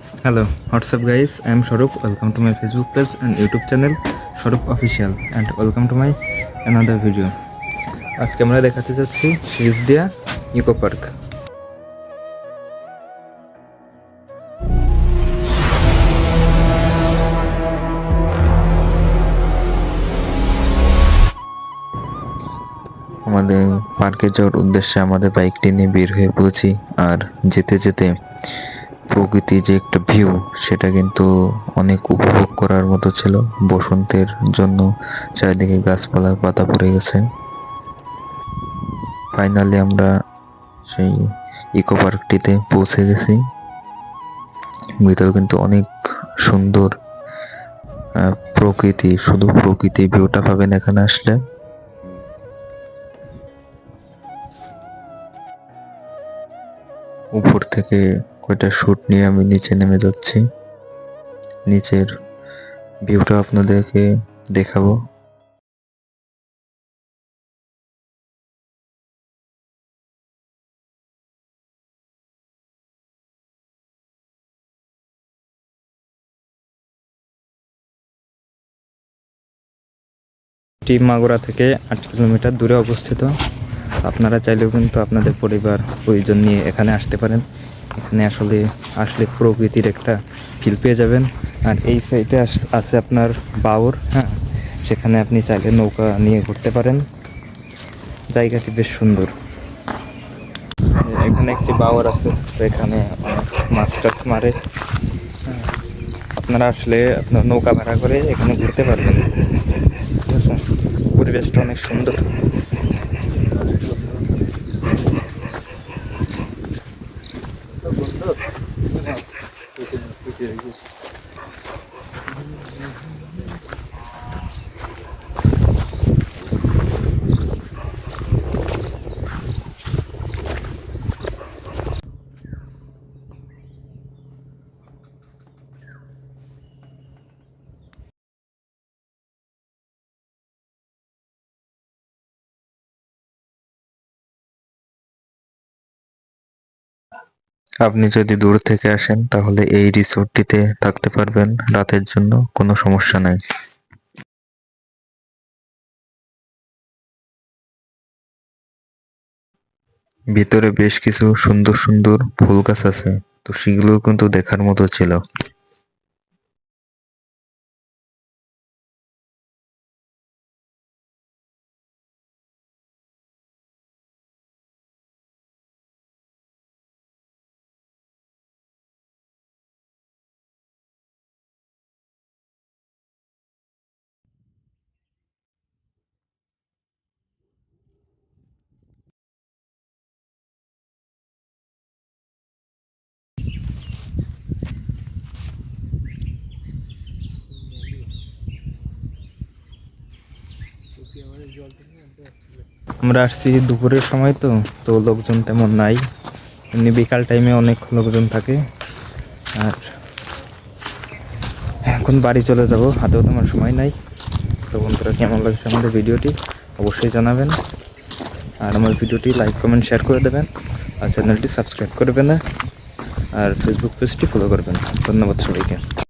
Hello, what's up guys? I am Sharup. Welcome to my Facebook page and YouTube channel Sharup Official and welcome to my another video. আজকে আমরা দেখাতে যাচ্ছি সিজদিয়া eco park. আমাদের পার্কে যাওয়ার উদ্দেশ্যে আমাদের বাইকটি নিয়ে বের হয়ে পড়েছি। আর যেতে যেতে প্রকৃতি যে একটা ভিউ সেটা কিন্তু অনেক উপভোগ করার মতো ছিল। বসন্তের জন্য চারিদিকে গাছপালার পাতা পড়ে গেছে। ফাইনালি আমরা সেই ইকো পার্কটিতে পৌঁছে গেছি। ভিতরে কিন্তু অনেক সুন্দর প্রকৃতি, শুধু প্রকৃতি ভিউটা পাবেন এখানে আসলে। উপর থেকে কয়টা শুট নিয়ে আমি নিচে নেমে যাচ্ছি। নিচের ভিউটা আপনাদেরকে দেখাবো। এটি মাগুরা থেকে 8 কিলোমিটার দূরে অবস্থিত। আপনারা চাইলেও কিন্তু আপনাদের পরিবার পরিজন নিয়ে এখানে আসতে পারেন। এখানে আসলে প্রকৃতির একটা ফিল পেয়ে যাবেন। আর এই সাইডে আছে আপনার বাউর, হ্যাঁ, সেখানে আপনি চাইলে নৌকা নিয়ে ঘুরতে পারেন। জায়গাটি বেশ সুন্দর। এখানে একটি বাউর আছে, তো এখানে মাছ টাছ মারে। আপনারা আসলে আপনার নৌকা ভাড়া করে এখানে ঘুরতে পারবেন। ঠিক আছে, পরিবেশটা অনেক সুন্দর। আপনি যদি দূর থেকে আসেন তাহলে এই রিসোর্টটিতে থাকতে পারবেন রাতের জন্য, কোনো সমস্যা নাই। ভিতরে বেশ কিছু সুন্দর সুন্দর ফুল গাছ আছে, তো সেগুলো কিন্তু দেখার মতো ছিল। আমরা আসছি দুপুরের সময়, তো লোকজন তেমন নাই। এমনি বিকাল টাইমে অনেক লোকজন থাকে। আর এখন বাড়ি চলে যাব, হাতেও তেমন সময় নাই। তো বন্ধুরা, কেমন লাগছে আমাদের ভিডিওটি অবশ্যই জানাবেন। আর আমার ভিডিওটি লাইক কমেন্ট শেয়ার করে দেবেন। আর চ্যানেলটি সাবস্ক্রাইব করবেন, আর ফেসবুক পেজটি ফলো করবেন। ধন্যবাদ সবাইকে।